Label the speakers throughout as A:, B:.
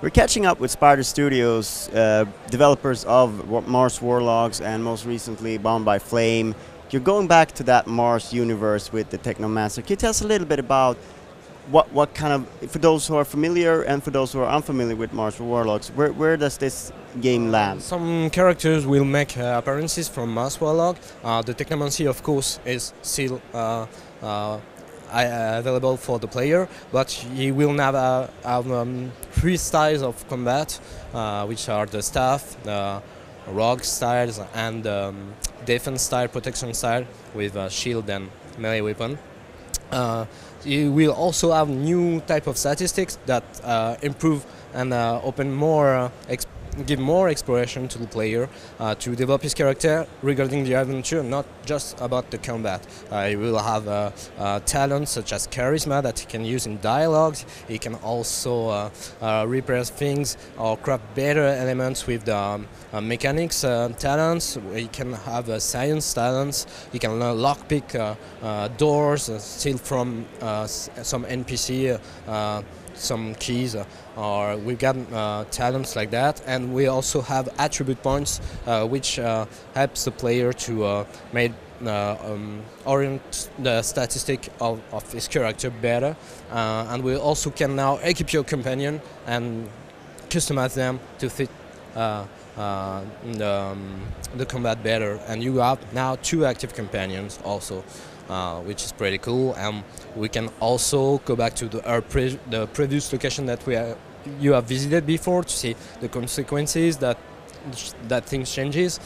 A: We're catching up with Spider Studios, developers of Mars Warlogs and most recently Bound by Flame. You're going back to that Mars universe with the Technomancer. Can you tell us a little bit about what kind of, for those who are familiar and for those who are unfamiliar with Mars Warlogs, where does this game land?
B: Some characters will make appearances from Mars Warlog. The Technomancer, of course, is still available for the player, but he will now have three styles of combat, which are the staff, the rogue styles, and defense style, protection style with shield and melee weapon. You will also have new type of statistics that improve and open more, give more exploration to the player to develop his character regarding the adventure, not just about the combat. He will have talents such as charisma that he can use in dialogues. He can also repair things or craft better elements with the mechanics talents. He can have science talents. He can lockpick doors, steal from some NPC some keys, or we got talents like that, and we also have attribute points which helps the player to orient the statistic of his character better, and we also can now equip your companion and customize them to fit the combat better, and you have now two active companions also, which is pretty cool. And we can also go back to the previous location that you have visited before to see the consequences that things changes.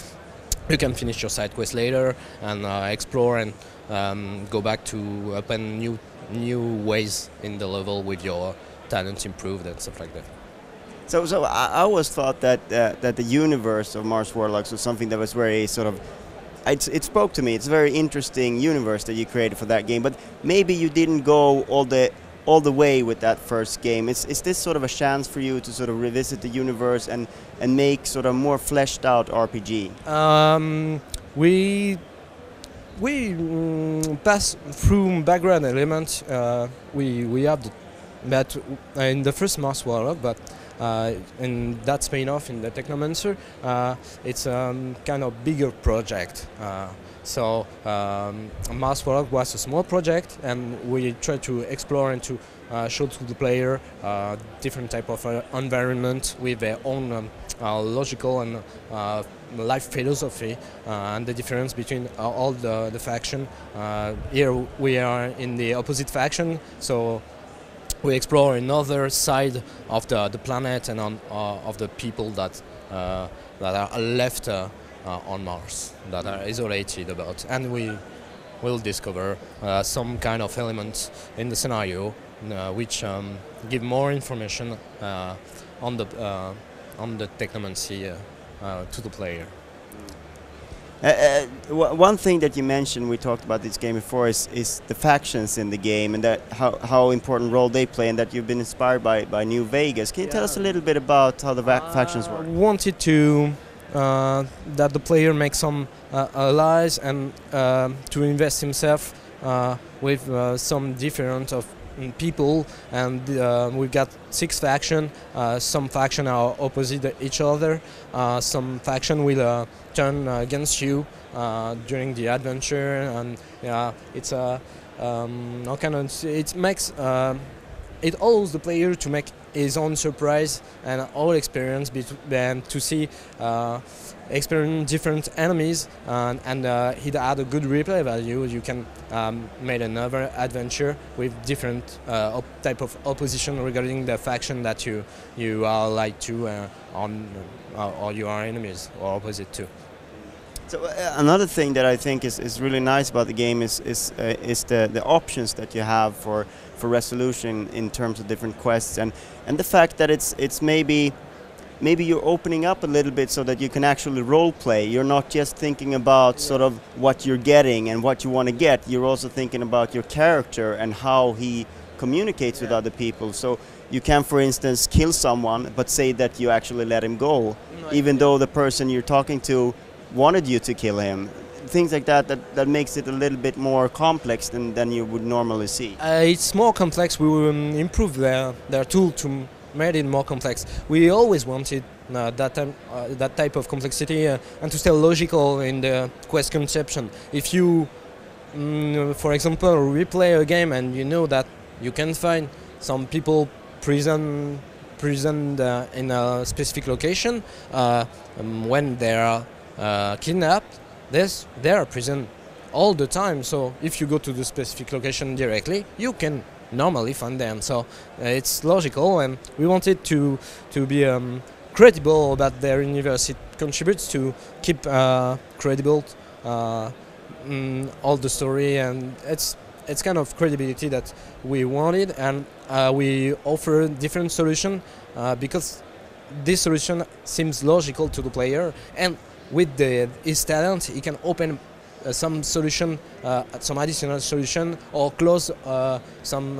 B: You can finish your side quest later and explore and go back to open new ways in the level with your talents improved and stuff like that.
A: So I always thought that the universe of Mars Warlocks was something that was very sort of, it spoke to me. It's a very interesting universe that you created for that game, but maybe you didn't go all the way with that first game. Is this sort of a chance for you to sort of revisit the universe and make sort of more fleshed out RPG?
B: We pass through background elements. We have that in the first Mars Warlock, but and that's paying off in the Technomancer. It's kind of bigger project. So Mars Warlock was a small project, and we tried to explore and to show to the player different type of environment with their own logical and life philosophy, and the difference between all the faction. Here we are in the opposite faction, so we explore another side of the planet and of the people that are left on Mars, that are isolated about, and we will discover some kind of elements in the scenario which give more information on the Technomancy to the player.
A: One thing that you mentioned, we talked about this game before, is the factions in the game, and that how important role they play, and that you've been inspired by New Vegas. Can you tell us a little bit about how the factions work?
B: I wanted to that the player makes some allies and to invest himself with some different of people, and we've got 6 factions. Some factions are opposite each other. Some faction will turn against you during the adventure, and it's it makes it allows the player to make his own surprise and all experience and to see experience different enemies, and it had a good replay value. You can make another adventure with different type of opposition regarding the faction that you are like to or you are enemies or opposite to.
A: So another thing that I think is really nice about the game is the options that you have for resolution in terms of different quests, and the fact that it's maybe you're opening up a little bit so that you can actually role play. You're not just thinking about sort of what you're getting and what you want to get. You're also thinking about your character and how he communicates with other people. So you can, for instance, kill someone but say that you actually let him go, even though the person you're talking to wanted you to kill him. Things like that makes it a little bit more complex than you would normally see.
B: It's more complex. We will improve their tool to made it more complex. We always wanted that type of complexity and to stay logical in the quest conception. If you, for example, replay a game and you know that you can find some people prisoned in a specific location, when they are kidnapped, they are prisoned all the time. So if you go to the specific location directly, you can normally find them. So it's logical, and we wanted to be credible about their universe. It contributes to keep credible all the story, and it's kind of credibility that we wanted, and we offer different solution because this solution seems logical to the player, and with his talent he can open some solution, some additional solution, or close some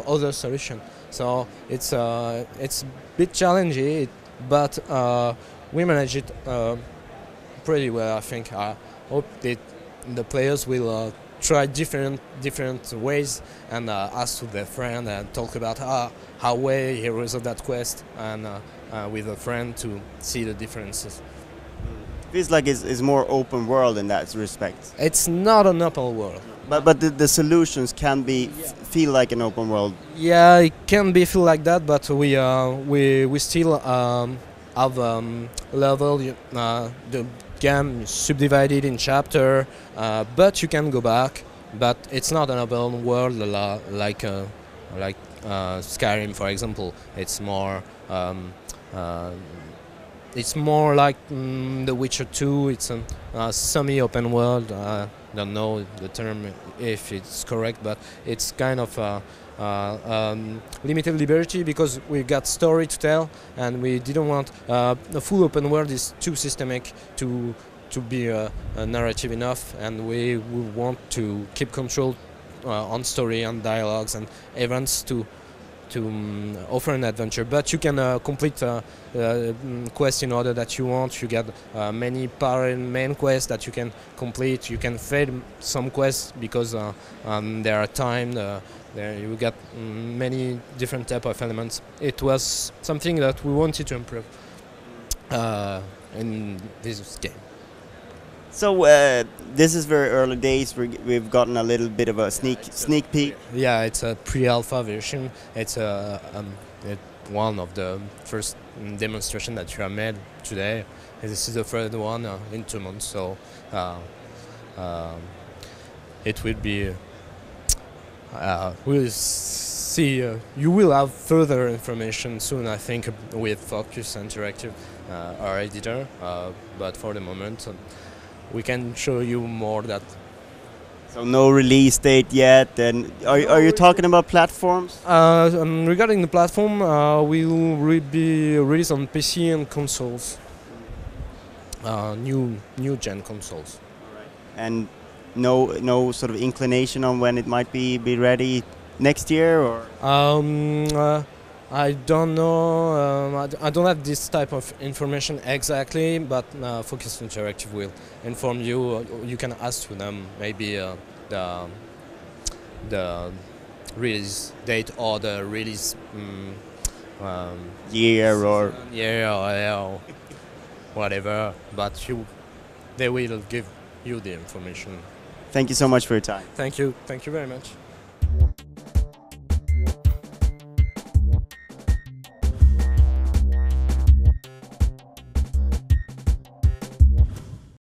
B: other solution. So it's a bit challenging, but we manage it pretty well, I think. I hope that the players will try different ways and ask to their friend and talk about how way he resolved that quest, and with a friend to see the differences.
A: Feels like it's more open world in that respect.
B: It's not an open world.
A: But the solutions can be feel like an open world.
B: Yeah, it can be feel like that, but we still have level. The game is subdivided in chapter, but you can go back. But it's not an open world like Skyrim, for example. It's more. It's more like The Witcher 2. It's a semi-open world. I don't know the term if it's correct, but it's kind of limited liberty because we got story to tell, and we didn't want the full open world is too systemic to be a narrative enough, and we want to keep control on story and dialogues and events to offer an adventure. But you can complete quests in order that you want. You get many parallel main quests that you can complete. You can fade some quests because there are timed. You get many different type of elements. It was something that we wanted to improve in this game.
A: So this is very early days. We've gotten a little bit of a sneak peek.
B: Yeah, it's a pre-alpha version. It's one of the first demonstration that you have made today. This is the third one in 2 months. So it will be. We'll see. You will have further information soon, I think, with Focus Interactive, our editor. But for the moment. We can show you more that.
A: So no release date yet, and are you talking about platforms?
B: Regarding the platform, we will be released on PC and consoles, new gen consoles.
A: And no sort of inclination on when it might be ready next year, or?
B: I don't know. I don't have this type of information exactly, but Focus Interactive will inform you. You can ask to them maybe the release date or the release
A: year or
B: whatever. But they will give you the information.
A: Thank you so much for your time.
B: Thank you very much.